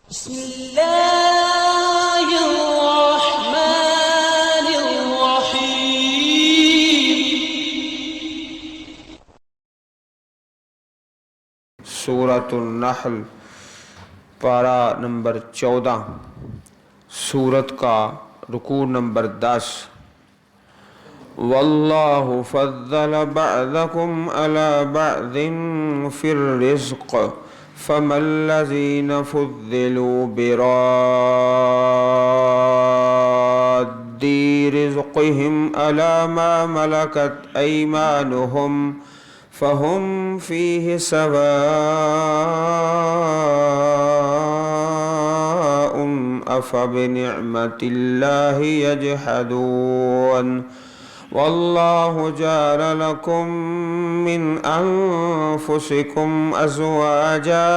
بسم اللہ الرحمن الرحیم۔ سورۃ النحل پارہ نمبر 14، سورت کا رکوع نمبر 10۔ واللہ فضل بعضکم علی بعض فی الرزق فما الذین فضلوا براد رزقهم علی ما ملکت ایمانهم فهم فیہ سواء افبنعمت اللہ یجحدون۔ واللہ جعل لکم من انفسکم ازواجا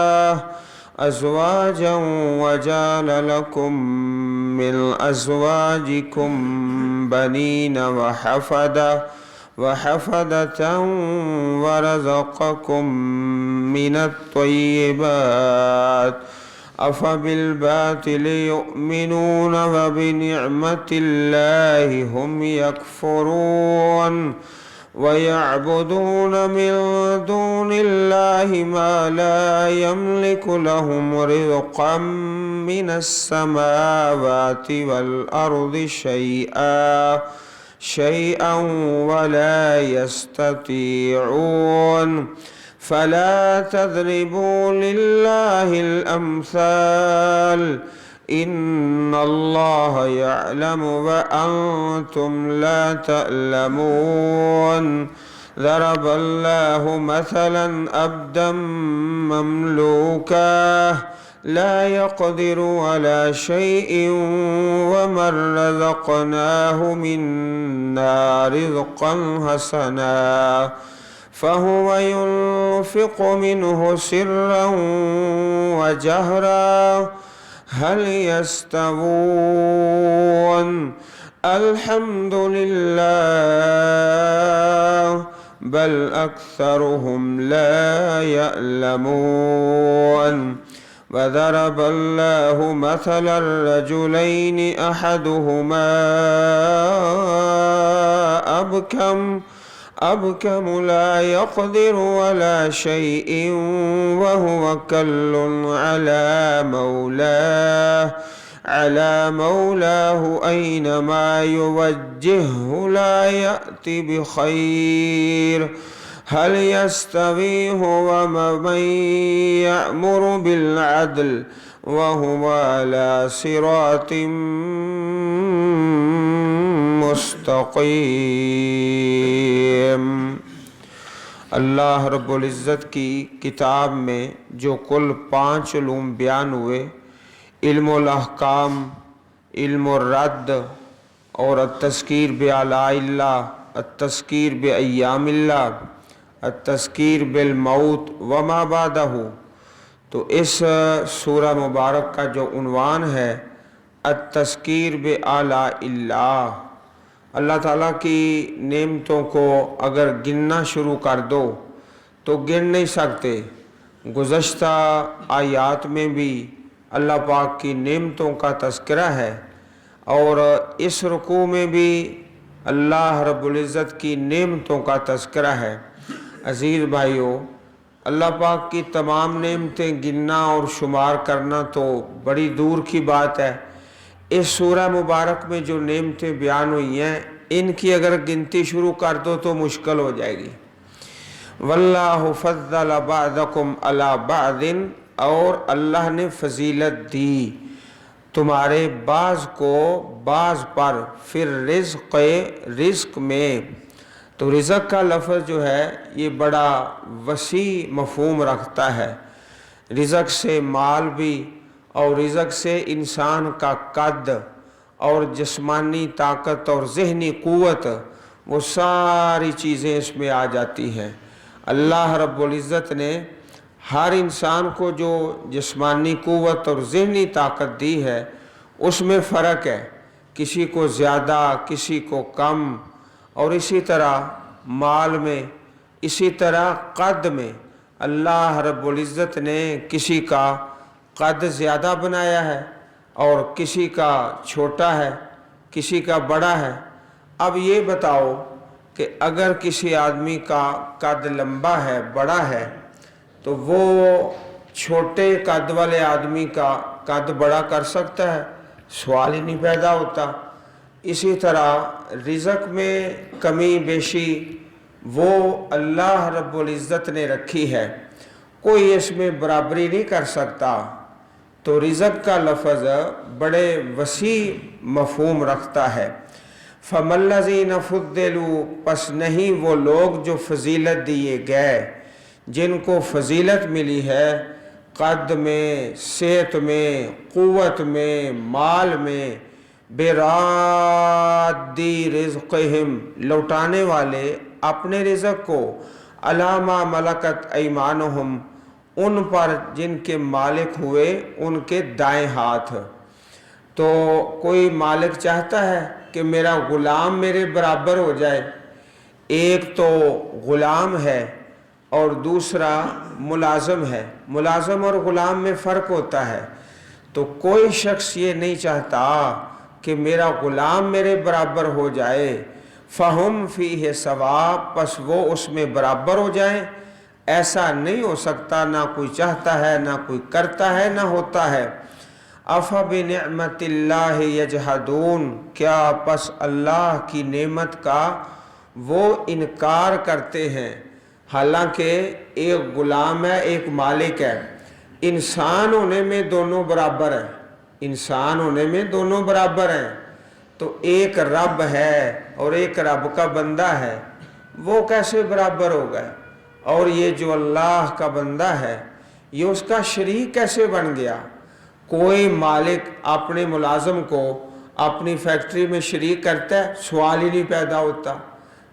وجعل لکم من ازواجکم بنین وحفدة ورزقكم من الطیبات افبالباطل یؤمنون وبنعمت اللہ هم یکفرون ویعبدون من دون اللہ ما لا یملک لهم رزقا من السماوات والارض شيئا ولا يستطيعون فلا تضربوا لله الأمثال إن الله يعلم وأنتم لا تعلمون۔ ضرب الله مثلا عبدا مملوكا لا يقدر على شيء ومن رزقناه منا رزقا حسنا فهو ينفق منه سرا وجهرا هل يستوون؟ الحمد لله بل أكثرهم لا يعلمون۔ وضرب الله مثلا الرجلين أحدهما أبكم لا يقدر على شيء وهو كل على مولاه أينما يوجهه لا يأتي بخير هل يستوي هو ومن يأمر بالعدل وهو على صراط مستقیم۔ اللہ رب العزت کی کتاب میں جو کل 5 علوم بیان ہوئے، علم الاحکام، علم الرد اور التذکیر بآلاء اللہ، التذکیر بایام اللہ، التذکیر بالموت وما بعدہ، تو اس سورہ مبارک کا جو عنوان ہے التذکیر بآلاء اللہ، اللہ تعالیٰ کی نعمتوں کو اگر گننا شروع کر دو تو گن نہیں سکتے۔ گزشتہ آیات میں بھی اللہ پاک کی نعمتوں کا تذکرہ ہے، اور اس رکوع میں بھی اللہ رب العزت کی نعمتوں کا تذکرہ ہے۔ عزیز بھائیو، اللہ پاک کی تمام نعمتیں گننا اور شمار کرنا تو بڑی دور کی بات ہے۔ اس سورہ مبارک میں جو نعمتیں بیان ہوئی ہیں، ان کی اگر گنتی شروع کر دو تو مشکل ہو جائے گی۔ واللہ فضل بعضکم علی بعض، اور اللہ نے فضیلت دی تمہارے بعض کو بعض پر، پھر رزق میں۔ تو رزق کا لفظ جو ہے یہ بڑا وسیع مفہوم رکھتا ہے۔ رزق سے مال بھی، اور رزق سے انسان کا قد اور جسمانی طاقت اور ذہنی قوت، وہ ساری چیزیں اس میں آ جاتی ہیں۔ اللہ رب العزت نے ہر انسان کو جو جسمانی قوت اور ذہنی طاقت دی ہے، اس میں فرق ہے، کسی کو زیادہ کسی کو کم، اور اسی طرح مال میں، اسی طرح قد میں اللہ رب العزت نے کسی کا قد زیادہ بنایا ہے اور کسی کا چھوٹا ہے، کسی کا بڑا ہے۔ اب یہ بتاؤ کہ اگر کسی آدمی کا قد لمبا ہے، بڑا ہے، تو وہ چھوٹے قد والے آدمی کا قد بڑا کر سکتا ہے؟ سوال ہی نہیں پیدا ہوتا۔ اسی طرح رزق میں کمی بیشی وہ اللہ رب العزت نے رکھی ہے، کوئی اس میں برابری نہیں کر سکتا۔ تو رزق کا لفظ بڑے وسیع مفہوم رکھتا ہے۔ فَمَا الَّذِينَ فُضِّلُوا، پس نہیں وہ لوگ جو فضیلت دیے گئے، جن کو فضیلت ملی ہے قد میں، صحت میں، قوت میں، مال میں، بِرَادِّ رِزْقِهِمْ، لوٹانے والے اپنے رزق کو، عَلَىٰ مَا مَلَكَتْ أَيْمَانُهُمْ، ان پر جن کے مالک ہوئے ان کے دائیں ہاتھ۔ تو کوئی مالک چاہتا ہے کہ میرا غلام میرے برابر ہو جائے، ایک تو غلام ہے اور دوسرا ملازم ہے، ملازم اور غلام میں فرق ہوتا ہے۔ تو کوئی شخص یہ نہیں چاہتا کہ میرا غلام میرے برابر ہو جائے، فَهُمْ فِيهِ سَوَاءٌ، پس وہ اس میں برابر ہو جائیں، ایسا نہیں ہو سکتا، نہ کوئی چاہتا ہے، نہ کوئی کرتا ہے، نہ ہوتا ہے۔ أَفَبِنِعْمَةِ اللَّهِ يَجْحَدُونَ، کیا پس اللہ کی نعمت کا وہ انکار کرتے ہیں؟ حالانکہ ایک غلام ہے، ایک مالک ہے، انسان ہونے میں دونوں برابر ہیں، انسان ہونے میں دونوں برابر ہیں۔ تو ایک رب ہے اور ایک رب کا بندہ ہے، وہ کیسے برابر ہو گئے؟ اور یہ جو اللہ کا بندہ ہے یہ اس کا شریک کیسے بن گیا؟ کوئی مالک اپنے ملازم کو اپنی فیکٹری میں شریک کرتا ہے؟ سوال ہی نہیں پیدا ہوتا۔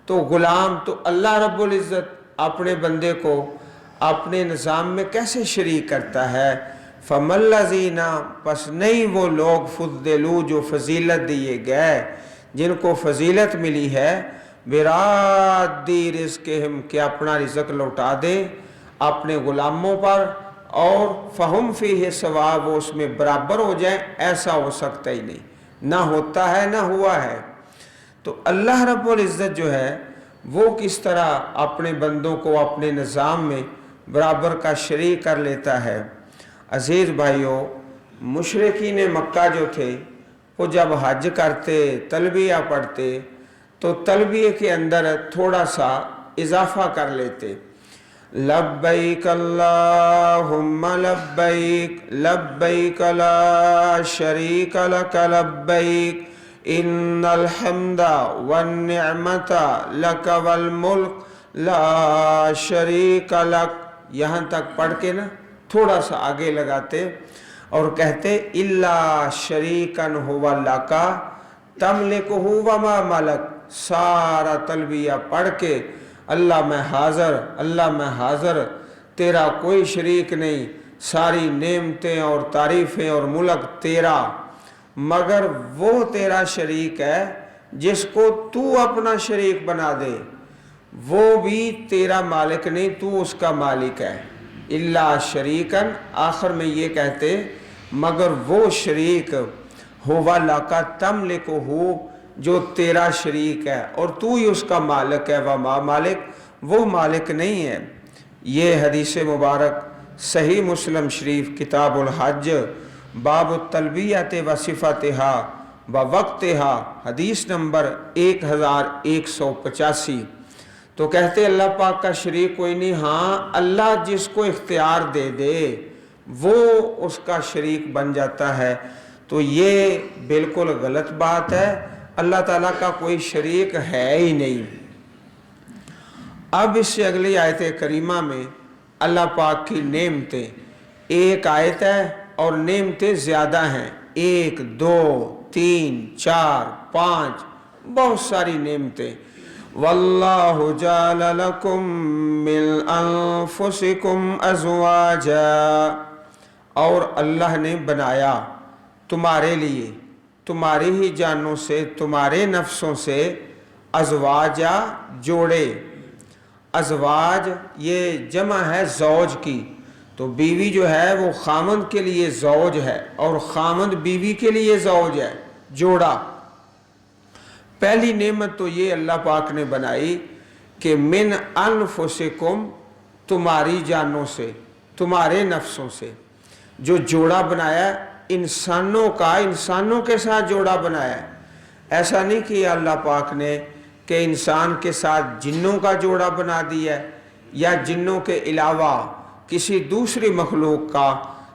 تو غلام تو اللہ رب العزت اپنے بندے کو اپنے نظام میں کیسے شریک کرتا ہے؟ فَمَا الَّذِينَ، پس نہیں وہ لوگ فُضِّلُوا جو فضیلت دیے گئے، جن کو فضیلت ملی ہے، بِرَادِّ رِزْقِهِمْ، کہ اپنا رزق لوٹا دے اپنے غلاموں پر، اور فَهُمْ فِيهِ سَوَاءٌ، وہ اس میں برابر ہو جائیں، ایسا ہو سکتا ہی نہیں، نہ ہوتا ہے نہ ہوا ہے۔ تو اللہ رب العزت جو ہے وہ کس طرح اپنے بندوں کو اپنے نظام میں برابر کا شریک کر لیتا ہے؟ عزیز بھائیوں، مشرکین مکہ جو تھے وہ جب حج کرتے، تلبیہ پڑھتے، تو تلبیہ کے اندر تھوڑا سا اضافہ کر لیتے، لبیک اللہم لبیک، لبیک لا شریک لک لبیک، ان الحمد والنعمت لک والملک لا شریک لک، یہاں تک پڑھ کے نا تھوڑا سا آگے لگاتے اور کہتے الا شریکن ہوا لکا تملکہ وما ملک، سارا تلبیہ پڑھ کے اللہ میں حاضر، اللہ میں حاضر، تیرا کوئی شریک نہیں، ساری نعمتیں اور تعریفیں اور ملک تیرا، مگر وہ تیرا شریک ہے جس کو تو اپنا شریک بنا دے، وہ بھی تیرا مالک نہیں، تو اس کا مالک ہے۔ اللہ شریکن، آخر میں یہ کہتے مگر وہ شریک ہوا لاکا تملکہ، جو تیرا شریک ہے اور تو ہی اس کا مالک ہے، وما مالک، وہ مالک نہیں ہے۔ یہ حدیث مبارک صحیح مسلم شریف کتاب الحج باب التلبیۃ و صفاتها و وقتها، حدیث نمبر 1185۔ تو کہتے اللہ پاک کا شریک کوئی نہیں، ہاں اللہ جس کو اختیار دے دے وہ اس کا شریک بن جاتا ہے۔ تو یہ بالکل غلط بات ہے، اللہ تعالیٰ کا کوئی شریک ہے ہی نہیں۔ اب اس سے اگلی آیت کریمہ میں اللہ پاک کی نعمتیں، ایک آیت ہے اور نعمتیں زیادہ ہیں، 1 2 3 4 5، بہت ساری نعمتیں۔ واللہ جعل لکم من انفسکم ازواجا، اور اللہ نے بنایا تمہارے لیے تمہاری ہی جانوں سے، تمہارے نفسوں سے، ازواجا جوڑے، ازواج یہ جمع ہے زوج کی، تو بیوی جو ہے وہ خامند کے لیے زوج ہے اور خامند بیوی کے لیے زوج ہے، جوڑا۔ پہلی نعمت تو یہ اللہ پاک نے بنائی کہ من انفسکم، تمہاری جانوں سے، تمہارے نفسوں سے جو جوڑا بنایا انسانوں کا، انسانوں کے ساتھ جوڑا بنایا۔ ایسا نہیں کیا اللہ پاک نے کہ انسان کے ساتھ جنوں کا جوڑا بنا دیا ہے یا جنوں کے علاوہ کسی دوسری مخلوق کا۔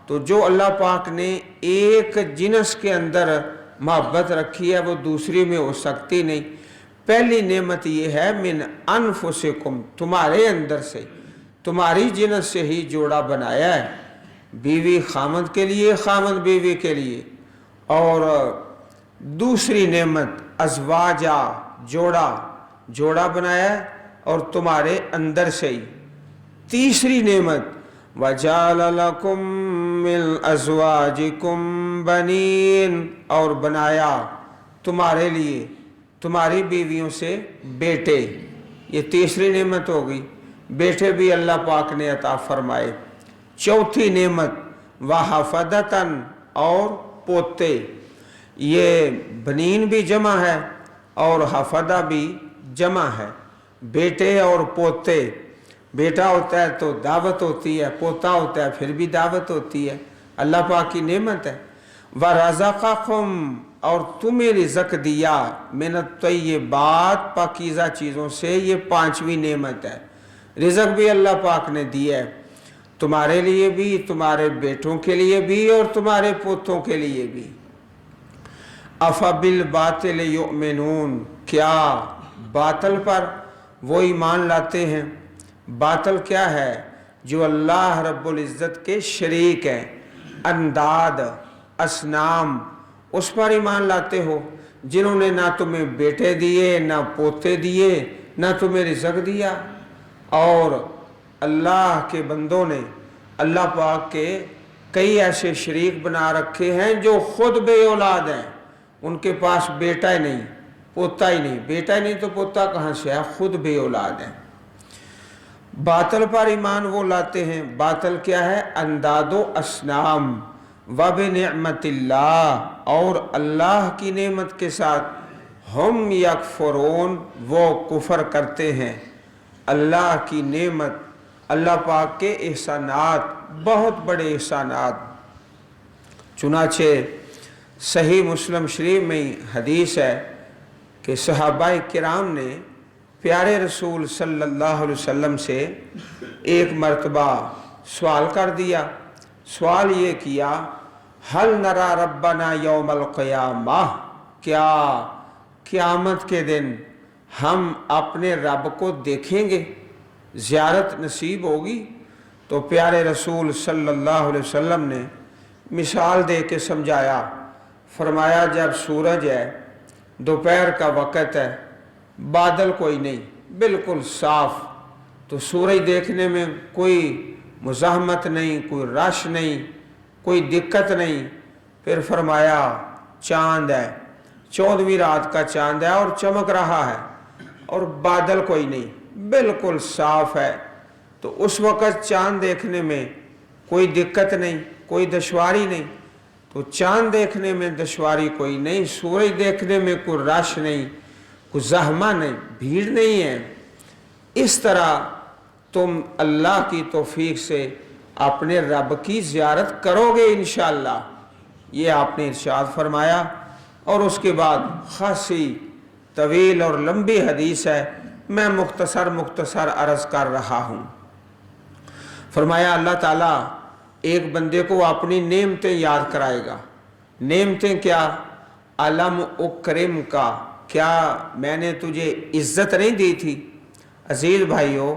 تو جو اللہ پاک نے ایک جنس کے اندر محبت رکھی ہے وہ دوسری میں ہو سکتی نہیں۔ پہلی نعمت یہ ہے من انفسکم، تمہارے اندر سے، تمہاری جنس سے ہی جوڑا بنایا ہے، بیوی خامند کے لیے، خامند بیوی کے لیے۔ اور دوسری نعمت ازواجا، جوڑا، جوڑا بنایا ہے اور تمہارے اندر سے ہی۔ تیسری نعمت وَجَعَلَ لَكُم مِّنْ أَزْوَاجِكُمْ بَنِينَ، اور بنایا تمہارے لیے تمہاری بیویوں سے بیٹے۔ یہ تیسری نعمت ہوگی، بیٹے بھی اللہ پاک نے عطا فرمائے۔ چوتھی نعمت وَحَفَدَةً، اور پوتے۔ یہ بنین بھی جمع ہے اور حفدہ بھی جمع ہے، بیٹے اور پوتے۔ بیٹا ہوتا ہے تو دعوت ہوتی ہے، پوتا ہوتا ہے پھر بھی دعوت ہوتی ہے، اللہ پاک کی نعمت ہے۔ وَرَزَقَكُمْ، اور تمہیں رزق دیا، مِنَ الطَّیِّبَاتِ، پاکیزہ چیزوں سے۔ یہ پانچویں نعمت ہے، رزق بھی اللہ پاک نے دیا ہے، تمہارے لیے بھی، تمہارے بیٹوں کے لیے بھی اور تمہارے پوتوں کے لیے بھی۔ أَفَبِالْبَاطِلِ يُؤْمِنُونَ، کیا باطل پر وہ ایمان لاتے ہیں؟ باطل کیا ہے؟ جو اللہ رب العزت کے شریک ہیں، انداد، اصنام، اس پر ایمان لاتے ہو، جنہوں نے نہ تمہیں بیٹے دیے، نہ پوتے دیے، نہ تمہیں رزق دیا۔ اور اللہ کے بندوں نے اللہ پاک کے کئی ایسے شریک بنا رکھے ہیں جو خود بے اولاد ہیں، ان کے پاس بیٹا ہی نہیں، پوتا ہی نہیں، بیٹا ہی نہیں تو پوتا کہاں سے ہے، خود بے اولاد ہیں۔ باطل پر ایمان وہ لاتے ہیں، باطل کیا ہے؟ انداد و اصنام۔ وَبِنِعْمَةِ اللَّهِ، اور اللہ کی نعمت کے ساتھ ہم یکفرون، وہ کفر کرتے ہیں۔ اللہ کی نعمت، اللہ پاک کے احسانات، بہت بڑے احسانات۔ چنانچہ صحیح مسلم شریف میں حدیث ہے کہ صحابہ کرام نے پیارے رسول صلی اللہ علیہ وسلم سے ایک مرتبہ سوال کر دیا۔ سوال یہ کیا، حل نرا ربنا یوم القیامہ، کیا قیامت کے دن ہم اپنے رب کو دیکھیں گے، زیارت نصیب ہوگی؟ تو پیارے رسول صلی اللہ علیہ وسلم نے مثال دے کے سمجھایا، فرمایا جب سورج ہے، دوپہر کا وقت ہے، بادل کوئی نہیں، بالکل صاف، تو سورج دیکھنے میں کوئی مزاحمت نہیں، کوئی رش نہیں، کوئی دقت نہیں۔ پھر فرمایا چاند ہے، 14ویں رات کا چاند ہے اور چمک رہا ہے اور بادل کوئی نہیں، بالکل صاف ہے، تو اس وقت چاند دیکھنے میں کوئی دقت نہیں، کوئی دشواری نہیں۔ تو چاند دیکھنے میں دشواری کوئی نہیں، سورج دیکھنے میں کوئی رش نہیں، کوئی زحمہ نہیں، بھیڑ نہیں ہے۔ اس طرح تم اللہ کی توفیق سے اپنے رب کی زیارت کرو گے انشاءاللہ، یہ آپ نے ارشاد فرمایا۔ اور اس کے بعد خاصی طویل اور لمبی حدیث ہے، میں مختصر عرض کر رہا ہوں۔ فرمایا اللہ تعالیٰ ایک بندے کو اپنی نعمتیں یاد کرائے گا۔ نعمتیں کیا؟ علم اکرم کا، کیا میں نے تجھے عزت نہیں دی تھی؟ عزیز بھائیو،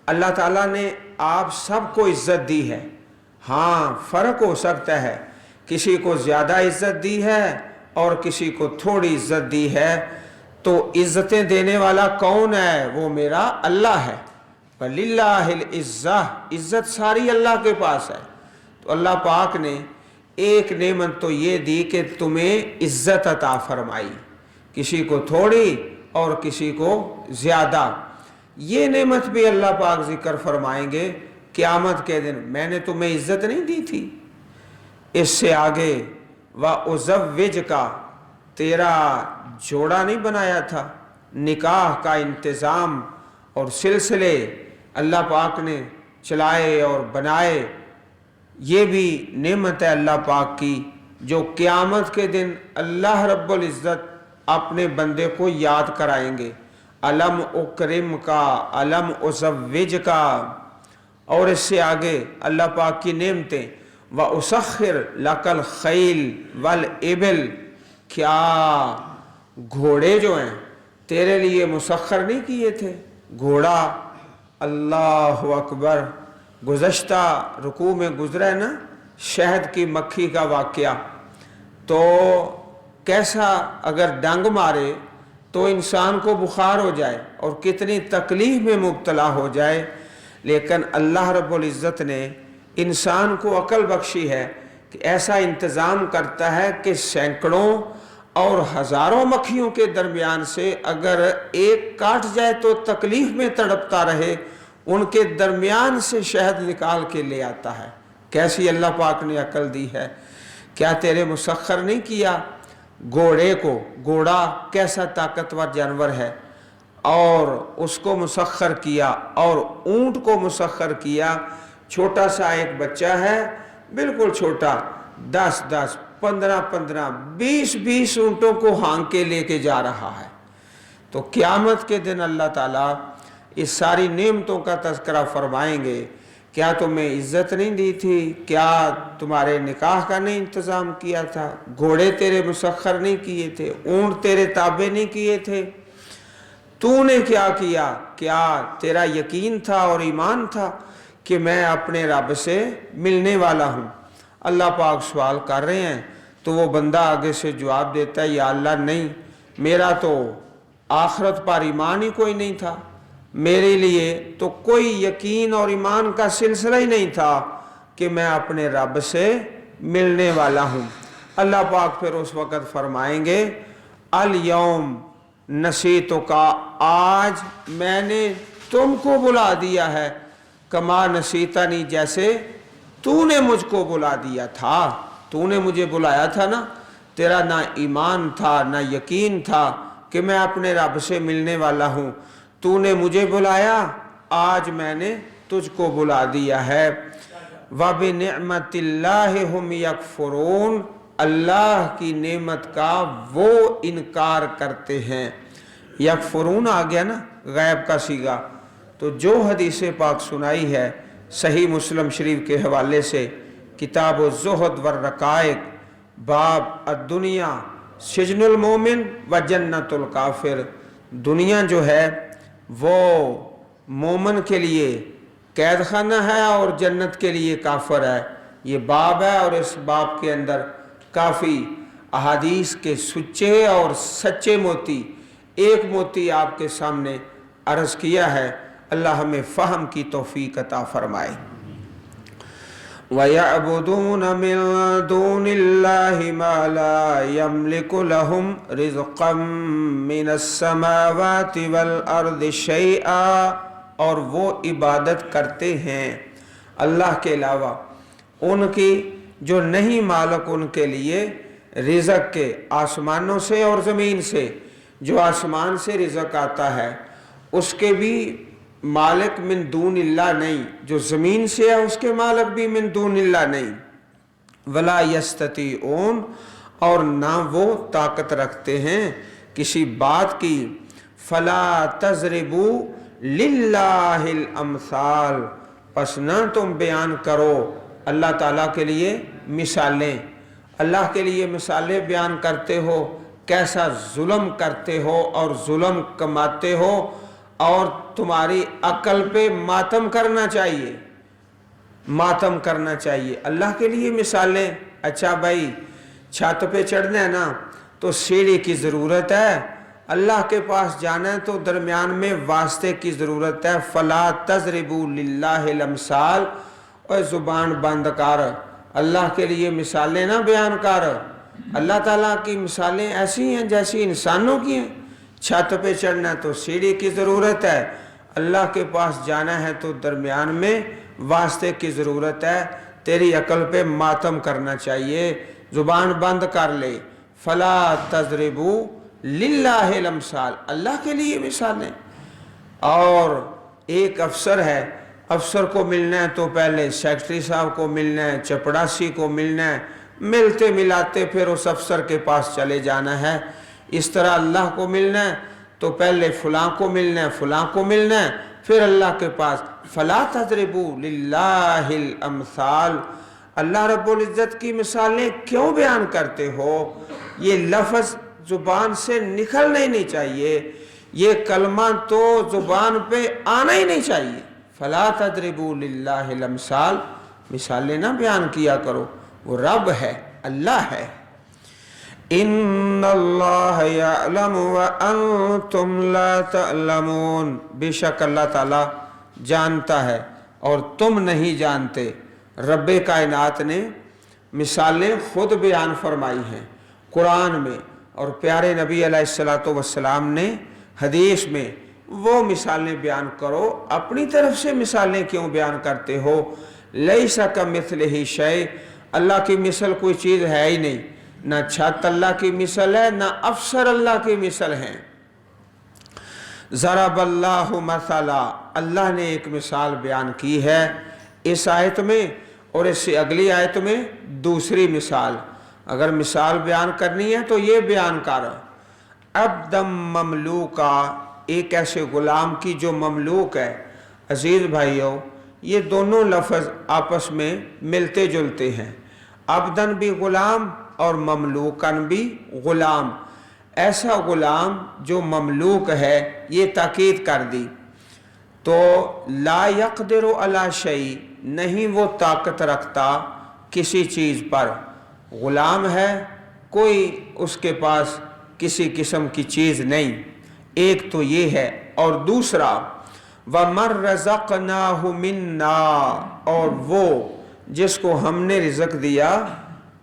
اللہ تعالیٰ نے آپ سب کو عزت دی ہے، ہاں فرق ہو سکتا ہے، کسی کو زیادہ عزت دی ہے اور کسی کو تھوڑی عزت دی ہے، تو عزتیں دینے والا کون ہے؟ وہ میرا اللہ ہے۔ وَلِلَّهِ الْعِزَّةُ، عزت ساری اللہ کے پاس ہے۔ تو اللہ پاک نے ایک نعمت تو یہ دی کہ تمہیں عزت عطا فرمائی، کسی کو تھوڑی اور کسی کو زیادہ۔ یہ نعمت بھی اللہ پاک ذکر فرمائیں گے قیامت کے دن میں نے تمہیں عزت نہیں دی تھی؟ اس سے آگے وَأُزَوِّجْ کا تیرا جوڑا نہیں بنایا تھا؟ نکاح کا انتظام اور سلسلے اللہ پاک نے چلائے اور بنائے، یہ بھی نعمت ہے اللہ پاک کی جو قیامت کے دن اللہ رب العزت اپنے بندے کو یاد کرائیں گے۔ علم اکرم کا، علم ازوج کا، اور اس سے آگے اللہ پاک کی نعمتیں وَأُسَخِّرْ لَكَ الْخَيْلَ وَالْإِبِلَ، کیا گھوڑے جو ہیں تیرے لیے مسخر نہیں کیے تھے؟ گھوڑا، اللہ اکبر، گزشتہ رکوع میں گزرا ہے نا شہد کی مکھی کا واقعہ، تو کیسا اگر ڈنگ مارے تو انسان کو بخار ہو جائے اور کتنی تکلیف میں مبتلا ہو جائے، لیکن اللہ رب العزت نے انسان کو عقل بخشی ہے کہ ایسا انتظام کرتا ہے کہ سینکڑوں اور ہزاروں مکھیوں کے درمیان سے اگر ایک کاٹ جائے تو تکلیف میں تڑپتا رہے، ان کے درمیان سے شہد نکال کے لے آتا ہے۔ کیسی اللہ پاک نے عقل دی ہے! کیا تیرے مسخر نہیں کیا گھوڑے کو؟ گھوڑا کیسا طاقتور جانور ہے، اور اس کو مسخر کیا، اور اونٹ کو مسخر کیا۔ چھوٹا سا ایک بچہ ہے، بالکل چھوٹا، 10 15 20 اونٹوں کو ہانک کے لے کے جا رہا ہے۔ تو قیامت کے دن اللہ تعالیٰ اس ساری نعمتوں کا تذکرہ فرمائیں گے۔ کیا تمہیں عزت نہیں دی تھی؟ کیا تمہارے نکاح کا نہیں انتظام کیا تھا؟ گھوڑے تیرے مسخر نہیں کیے تھے؟ اونٹ تیرے تابع نہیں کیے تھے؟ تو نے کیا کیا؟ کیا تیرا یقین تھا اور ایمان تھا کہ میں اپنے رب سے ملنے والا ہوں؟ اللہ پاک سوال کر رہے ہیں تو وہ بندہ آگے سے جواب دیتا ہے، یا اللہ نہیں، میرا تو آخرت پر ایمان ہی کوئی نہیں تھا، میرے لیے تو کوئی یقین اور ایمان کا سلسلہ ہی نہیں تھا کہ میں اپنے رب سے ملنے والا ہوں۔ اللہ پاک پھر اس وقت فرمائیں گے الیوم نسیتک، آج میں نے تم کو بلا دیا ہے، کما نسیتنی، جیسے تو نے مجھ کو بلا دیا تھا۔ تو نے مجھے بلایا تھا نا، تیرا نہ ایمان تھا نہ یقین تھا کہ میں اپنے رب سے ملنے والا ہوں، تو نے مجھے بلایا، آج میں نے تجھ کو بلا دیا ہے۔ وَبِنِعْمَةِ اللَّهِ هُمْ يَكْفُرُونَ، اللہ کی نعمت کا وہ انکار کرتے ہیں۔ یکفرون آ گیا نا غیب کا صیغہ، تو جو حدیث پاک سنائی ہے صحیح مسلم شریف کے حوالے سے، کتاب الزہد والرقائق، باب الدنیا سجن المومن و جنت الکافر، دنیا جو ہے وہ مومن کے لیے قید خانہ ہے اور جنت کے لیے کافر ہے۔ یہ باب ہے، اور اس باب کے اندر کافی احادیث کے سچے اور سچے موتی، ایک موتی آپ کے سامنے عرض کیا ہے۔ اللہ ہمیں فہم کی توفیق عطا فرمائے۔ وَيَعْبُدُونَ مِن دُونِ اللَّهِ مَا لَا يَمْلِكُ لَهُمْ رِزْقًا مِّنَ السَّمَاوَاتِ وَالْأَرْضِ شَيْئًا، اور وہ عبادت کرتے ہیں اللہ کے علاوہ ان کی جو نہیں مالک ان کے لیے رزق کے، آسمانوں سے اور زمین سے۔ جو آسمان سے رزق آتا ہے اس کے بھی مالک من دون اللہ نہیں، جو زمین سے ہے اس کے مالک بھی من دون اللہ نہیں۔ ولا یستطیعون، اور نہ وہ طاقت رکھتے ہیں کسی بات کی۔ فلا تضربوا للہ الامثال، پس نہ تم بیان کرو اللہ تعالیٰ کے لیے مثالیں۔ اللہ کے لیے مثالیں بیان کرتے ہو، کیسا ظلم کرتے ہو اور ظلم کماتے ہو، اور تمہاری عقل پہ ماتم کرنا چاہیے، ماتم کرنا چاہیے۔ اللہ کے لیے مثالیں، اچھا بھائی چھت پہ چڑھنا ہے نا تو سیڑھی کی ضرورت ہے، اللہ کے پاس جانا ہے تو درمیان میں واسطے کی ضرورت ہے۔ فلا تضربوا للہ الامثال، اور زبان بند کر، اللہ کے لیے مثالیں نہ بیان کر۔ اللہ تعالیٰ کی مثالیں ایسی ہیں جیسی انسانوں کی ہیں۔ چھت پہ چڑھنا تو سیڑھی کی ضرورت ہے، اللہ کے پاس جانا ہے تو درمیان میں واسطے کی ضرورت ہے، تیری عقل پہ ماتم کرنا چاہیے، زبان بند کر لے۔ فلا تضربوا للہ الامثال، اللہ کے لیے مثالیں۔ اور ایک افسر ہے، افسر کو ملنا ہے تو پہلے سیکرٹری صاحب کو ملنا ہے، چپڑاسی کو ملنا ہے، ملتے ملاتے پھر اس افسر کے پاس چلے جانا ہے۔ اس طرح اللہ کو ملنا ہے تو پہلے فلاں کو ملنا ہے، فلاں کو ملنا ہے، پھر اللہ کے پاس۔ فلا تضربوا للہ الامثال، اللہ رب العزت کی مثالیں کیوں بیان کرتے ہو؟ یہ لفظ زبان سے نکلنا ہی نہیں چاہیے، یہ کلمہ تو زبان پہ آنا ہی نہیں چاہیے۔ فلا تضربوا للہ الامثال، مثالیں نہ بیان کیا کرو، وہ رب ہے، اللہ ہے۔ ان اللہ یعلم وانتم لا تعلمون، بے شک اللہ تعالیٰ جانتا ہے اور تم نہیں جانتے۔ رب کائنات نے مثالیں خود بیان فرمائی ہیں قرآن میں، اور پیارے نبی علیہ السلام نے حدیث میں۔ وہ مثالیں بیان کرو، اپنی طرف سے مثالیں کیوں بیان کرتے ہو؟ لیس کمثلہ شیء، اللہ کی مثل کوئی چیز ہے ہی نہیں، نہ چھت اللہ کی مثل ہے، نہ افسر اللہ کی مثل ہیں۔ ضرب اللہ مثلا، اللہ نے ایک مثال بیان کی ہے اس آیت میں، اور اس سے اگلی آیت میں دوسری مثال۔ اگر مثال بیان کرنی ہے تو یہ بیان کر، عبدم مملوکا، ایک ایسے غلام کی جو مملوک ہے۔ عزیز بھائیو، یہ دونوں لفظ آپس میں ملتے جلتے ہیں، عبدن بھی غلام اور مملوکن بھی غلام۔ ایسا غلام جو مملوک ہے، یہ تاکید کر دی تو لا یقدر علی شیء، نہیں وہ طاقت رکھتا کسی چیز پر۔ غلام ہے، کوئی اس کے پاس کسی قسم کی چیز نہیں، ایک تو یہ ہے۔ اور دوسرا وَمَن رَزَقْنَاهُ مِنَّا، اور وہ جس کو ہم نے رزق دیا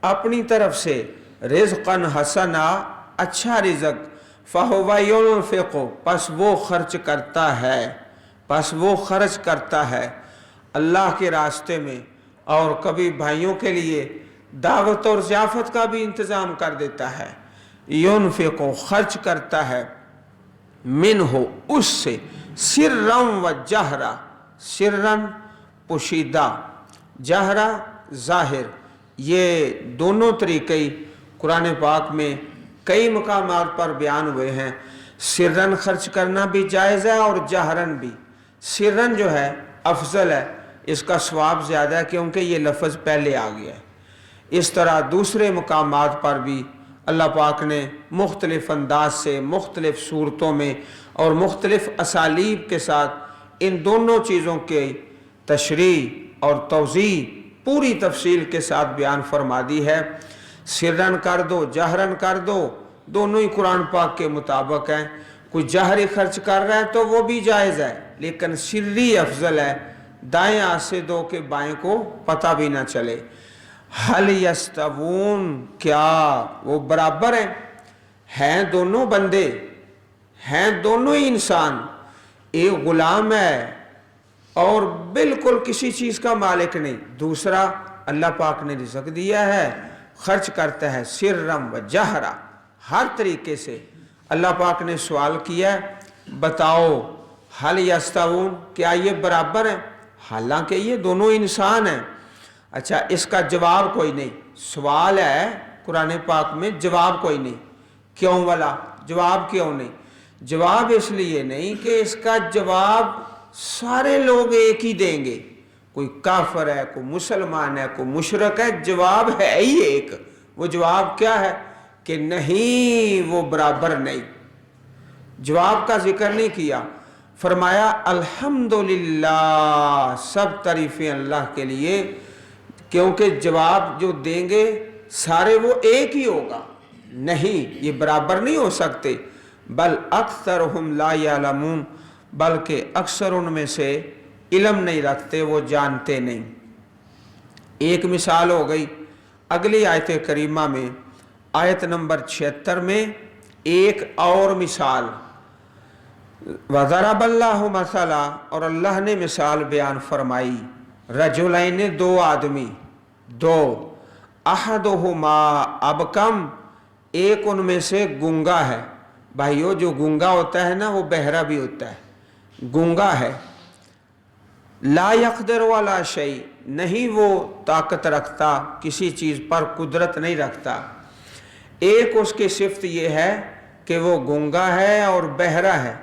اپنی طرف سے، رزقاً حسنا، اچھا رزق، فَهُوَ يُنْفِقُ، پس وہ خرچ کرتا ہے اللہ کے راستے میں، اور کبھی بھائیوں کے لیے دعوت اور ضیافت کا بھی انتظام کر دیتا ہے۔ يُنْفِقُ، خرچ کرتا ہے، منہ، اس سے، سرًا و جہرا، سرًا پوشیدہ، جہرا ظاہر، یہ دونوں طریقے قرآن پاک میں کئی مقامات پر بیان ہوئے ہیں۔ سرًا خرچ کرنا بھی جائز ہے اور جہرًا بھی۔ سرًا جو ہے افضل ہے، اس کا ثواب زیادہ ہے کیونکہ یہ لفظ پہلے آ گیا ہے۔ اس طرح دوسرے مقامات پر بھی اللہ پاک نے مختلف انداز سے، مختلف صورتوں میں اور مختلف اسالیب کے ساتھ ان دونوں چیزوں کے تشریح اور توضیح پوری تفصیل کے ساتھ بیان فرما دی ہے۔ سرًا کر دو، جہرًا کر دو، دونوں ہی قرآن پاک کے مطابق ہیں۔ کوئی جہری خرچ کر رہا ہے تو وہ بھی جائز ہے، لیکن سری افضل ہے، دائیں ہاتھ سے دو کہ بائیں کو پتہ بھی نہ چلے۔ حل یستوون، کیا وہ برابر ہیں دونوں بندے، ہیں دونوں ہی انسان، ایک غلام ہے اور بالکل کسی چیز کا مالک نہیں، دوسرا اللہ پاک نے رزق دیا ہے، خرچ کرتا ہے، سرًا و جہرا، ہر طریقے سے۔ اللہ پاک نے سوال کیا ہے، بتاؤ حل یستوون، کیا یہ برابر ہیں؟ حالانکہ یہ دونوں انسان ہیں۔ اچھا، اس کا جواب کوئی نہیں، سوال ہے قرآن پاک میں، جواب کوئی نہیں۔ کیوں والا جواب کیوں نہیں؟ جواب اس لیے نہیں کہ اس کا جواب سارے لوگ ایک ہی دیں گے، کوئی کافر ہے، کوئی مسلمان ہے، کوئی مشرک ہے، جواب ہے ہی ایک۔ وہ جواب کیا ہے کہ نہیں، وہ برابر نہیں۔ جواب کا ذکر نہیں کیا، فرمایا الحمدللہ، سب تعریفیں اللہ کے لیے، کیونکہ جواب جو دیں گے سارے وہ ایک ہی ہوگا۔ نہیں، یہ برابر نہیں ہو سکتے، بل اکثرہم لا یعلمون، بلکہ اکثر ان میں سے علم نہیں رکھتے، وہ جانتے نہیں۔ ایک مثال ہو گئی۔ اگلی آیت کریمہ میں، آیت نمبر 76 میں ایک اور مثال، وَضَرَبَ اللَّهُ مَثَلًا، اور اللہ نے مثال بیان فرمائی، رجلین دو آدمی، دو، احدہما ابکم ایک ان میں سے گنگا ہے۔ بھائیو جو گنگا ہوتا ہے نا وہ بہرا بھی ہوتا ہے، گنگا ہے۔ لا یقدر والا شیء نہیں وہ طاقت رکھتا، کسی چیز پر قدرت نہیں رکھتا۔ ایک اس کی صفت یہ ہے کہ وہ گنگا ہے اور بہرا ہے،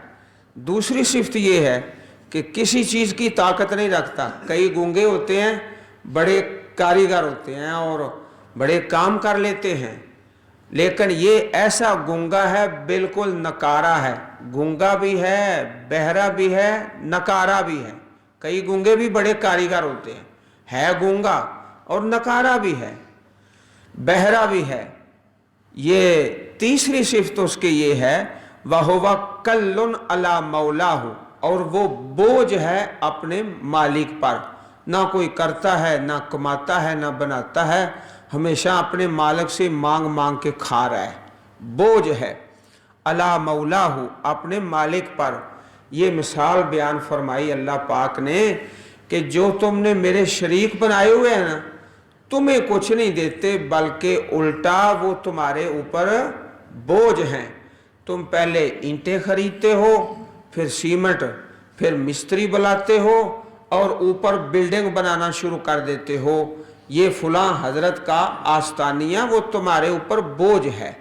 دوسری صفت یہ ہے کہ کسی چیز کی طاقت نہیں رکھتا۔ کئی گنگے ہوتے ہیں، بڑے کاریگر ہوتے ہیں اور بڑے کام کر لیتے ہیں، لیکن یہ ایسا گنگا ہے بالکل نکارا ہے، گنگا بھی ہے، بہرا بھی ہے، نکارا بھی ہے۔ کئی گنگے بھی بڑے کاریگر ہوتے ہیں، ہے گنگا اور نکارا بھی ہے، بہرا بھی ہے۔ یہ تیسری صفت اس کی یہ ہے وَهُوَ كَلٌّ عَلَى مَوْلَاهُ، اور وہ بوجھ ہے اپنے مالک پر، نہ کوئی کرتا ہے، نہ کماتا ہے، نہ بناتا ہے، ہمیشہ اپنے مالک سے مانگ مانگ کے کھا رہا ہے، بوجھ ہے۔ عَلَى مَوْلَاهُ، اپنے مالک پر۔ یہ مثال بیان فرمائی اللہ پاک نے کہ جو تم نے میرے شریک بنائے ہوئے ہیں نا، تمہیں کچھ نہیں دیتے بلکہ الٹا وہ تمہارے اوپر بوجھ ہیں۔ تم پہلے اینٹیں خریدتے ہو، پھر سیمنٹ، پھر مستری بلاتے ہو اور اوپر بلڈنگ بنانا شروع کر دیتے ہو۔ یہ فلاں حضرت کا آستانیہ وہ تمہارے اوپر بوجھ ہے۔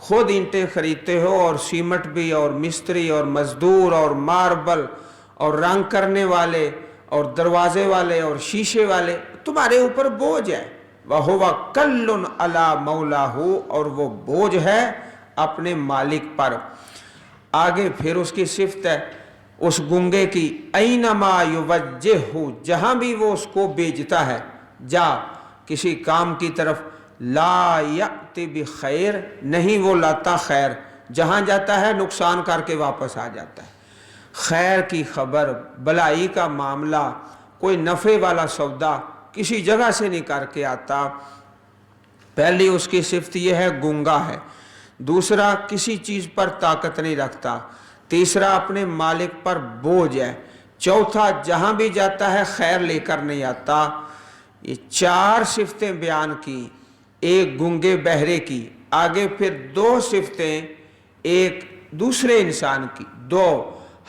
خود اینٹیں خریدتے ہو اور سیمنٹ بھی اور مستری اور مزدور اور ماربل اور رنگ کرنے والے اور دروازے والے اور شیشے والے، تمہارے اوپر بوجھ ہے۔ وَهُوَ كَلٌّ عَلَى مَوْلَاهُ، اور وہ بوجھ ہے اپنے مالک پر۔ آگے پھر اس کی صفت ہے اس گنگے کی اَيْنَمَا يُوَجِّهُ، جہاں بھی وہ اس کو بھیجتا ہے، جا کسی کام کی طرف، لا یأتی بخیر، نہیں وہ لاتا خیر، جہاں جاتا ہے نقصان کر کے واپس آ جاتا ہے۔ خیر کی خبر، بلائی کا معاملہ، کوئی نفع والا سودا کسی جگہ سے نہیں کر کے آتا۔ پہلی اس کی صفت یہ ہے گنگا ہے، دوسرا کسی چیز پر طاقت نہیں رکھتا، تیسرا اپنے مالک پر بوجھ ہے، چوتھا جہاں بھی جاتا ہے خیر لے کر نہیں آتا۔ یہ چار صفتیں بیان کی ایک گنگے بہرے کی، آگے پھر دو صفتیں ایک دوسرے انسان کی، دو،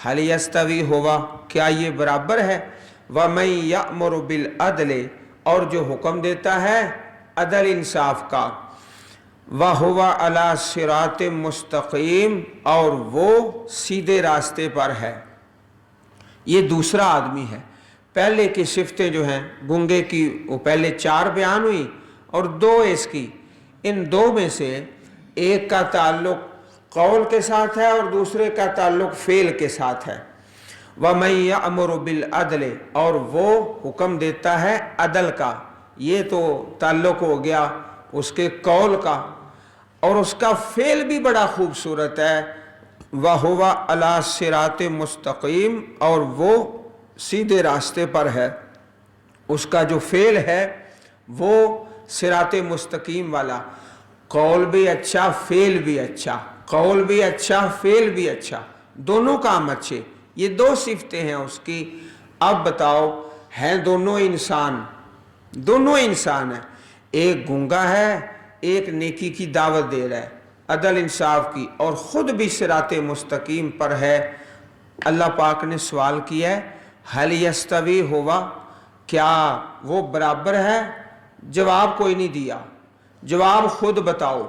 حل یستوی ہوا، کیا یہ برابر ہے، وَمَن یأمر بالعدل، اور جو حکم دیتا ہے عدل انصاف کا، وَهُوَ عَلَى صِرَاطٍ مستقیم، اور وہ سیدھے راستے پر ہے۔ یہ دوسرا آدمی ہے۔ پہلے کی صفتیں جو ہیں گنگے کی وہ پہلے چار بیان ہوئی اور دو اس کی، ان دو میں سے ایک کا تعلق قول کے ساتھ ہے اور دوسرے کا تعلق فعل کے ساتھ ہے۔ وَمَن یأمر بالعدل، اور وہ حکم دیتا ہے عدل کا، یہ تو تعلق ہو گیا اس کے قول کا، اور اس کا فعل بھی بڑا خوبصورت ہے، وَهُوَ عَلَى صِرَاطٍ مستقیم، اور وہ سیدھے راستے پر ہے۔ اس کا جو فعل ہے وہ صراط مستقیم والا، قول بھی اچھا فعل بھی اچھا، قول بھی اچھا فعل بھی اچھا، دونوں کام اچھے، یہ دو صفتیں ہیں اس کی۔ اب بتاؤ، ہیں دونوں انسان، دونوں انسان ہیں، ایک گنگا ہے، ایک نیکی کی دعوت دے رہا ہے، عدل انصاف کی، اور خود بھی صراط مستقیم پر ہے۔ اللہ پاک نے سوال کیا ہے حل یستوی ہوا، کیا وہ برابر ہے؟ جواب کوئی نہیں دیا، جواب خود بتاؤ،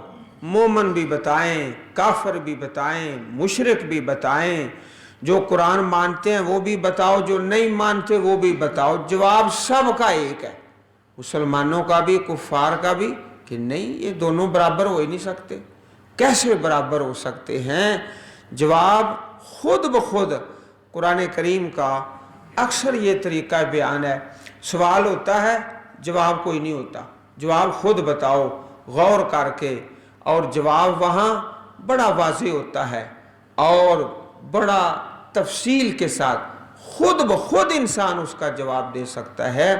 مومن بھی بتائیں، کافر بھی بتائیں، مشرک بھی بتائیں، جو قرآن مانتے ہیں وہ بھی بتاؤ، جو نہیں مانتے وہ بھی بتاؤ، جواب سب کا ایک ہے، مسلمانوں کا بھی کفار کا بھی، کہ نہیں یہ دونوں برابر ہو ہی نہیں سکتے۔ کیسے برابر ہو سکتے ہیں؟ جواب خود بخود قرآن کریم کا اکثر یہ طریقہ بیان ہے، سوال ہوتا ہے جواب کوئی نہیں ہوتا، جواب خود بتاؤ غور کر کے، اور جواب وہاں بڑا واضح ہوتا ہے اور بڑا تفصیل کے ساتھ خود بخود انسان اس کا جواب دے سکتا ہے۔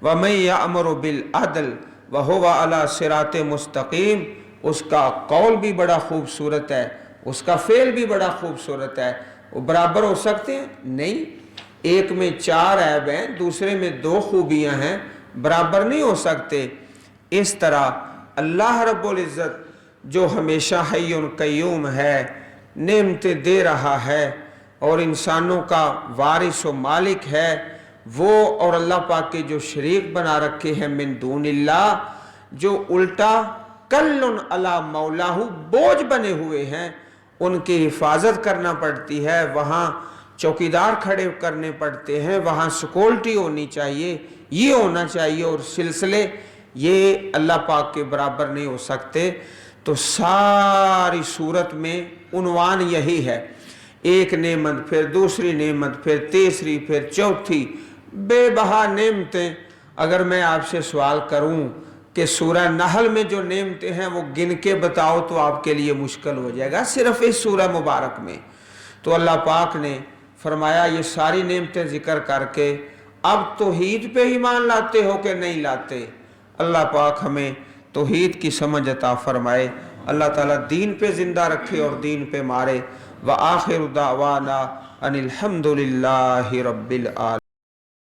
وَمَن یأمر بالعدل وَهُوَ عَلَى صِرَاطٍ مستقیم، اس کا قول بھی بڑا خوبصورت ہے، اس کا فعل بھی بڑا خوبصورت ہے، وہ برابر ہو سکتے ہیں؟ نہیں۔ ایک میں 4 عیب ہیں، دوسرے میں 2 خوبیاں ہیں، برابر نہیں ہو سکتے۔ اس طرح اللہ رب العزت جو ہمیشہ حی قیوم ہے، نعمتیں دے رہا ہے اور انسانوں کا وارث و مالک ہے، وہ اور اللہ پاک کے جو شریک بنا رکھے ہیں من دون اللہ، جو الٹا کلن علی مولاہ بوجھ بنے ہوئے ہیں، ان کی حفاظت کرنا پڑتی ہے، وہاں چوکیدار کھڑے کرنے پڑتے ہیں، وہاں سیکورٹی ہونی چاہیے، یہ ہونا چاہیے، اور سلسلے یہ اللہ پاک کے برابر نہیں ہو سکتے۔ تو ساری صورت میں عنوان یہی ہے، ایک نعمت، پھر دوسری نعمت، پھر تیسری، پھر چوتھی، بے بہا نعمتیں۔ اگر میں آپ سے سوال کروں کہ سورہ نحل میں جو نعمتیں ہیں وہ گن کے بتاؤ تو آپ کے لیے مشکل ہو جائے گا، صرف اس سورہ مبارک میں۔ تو اللہ پاک نے فرمایا یہ ساری نعمتیں ذکر کر کے اب توحید پہ ایمان لاتے ہو کہ نہیں لاتے؟ اللہ پاک ہمیں توحید کی سمجھ عطا فرمائے، اللہ تعالیٰ دین پہ زندہ رکھے اور دین پہ مارے۔ وآخر دعوانا ان الحمد للہ رب العالمین۔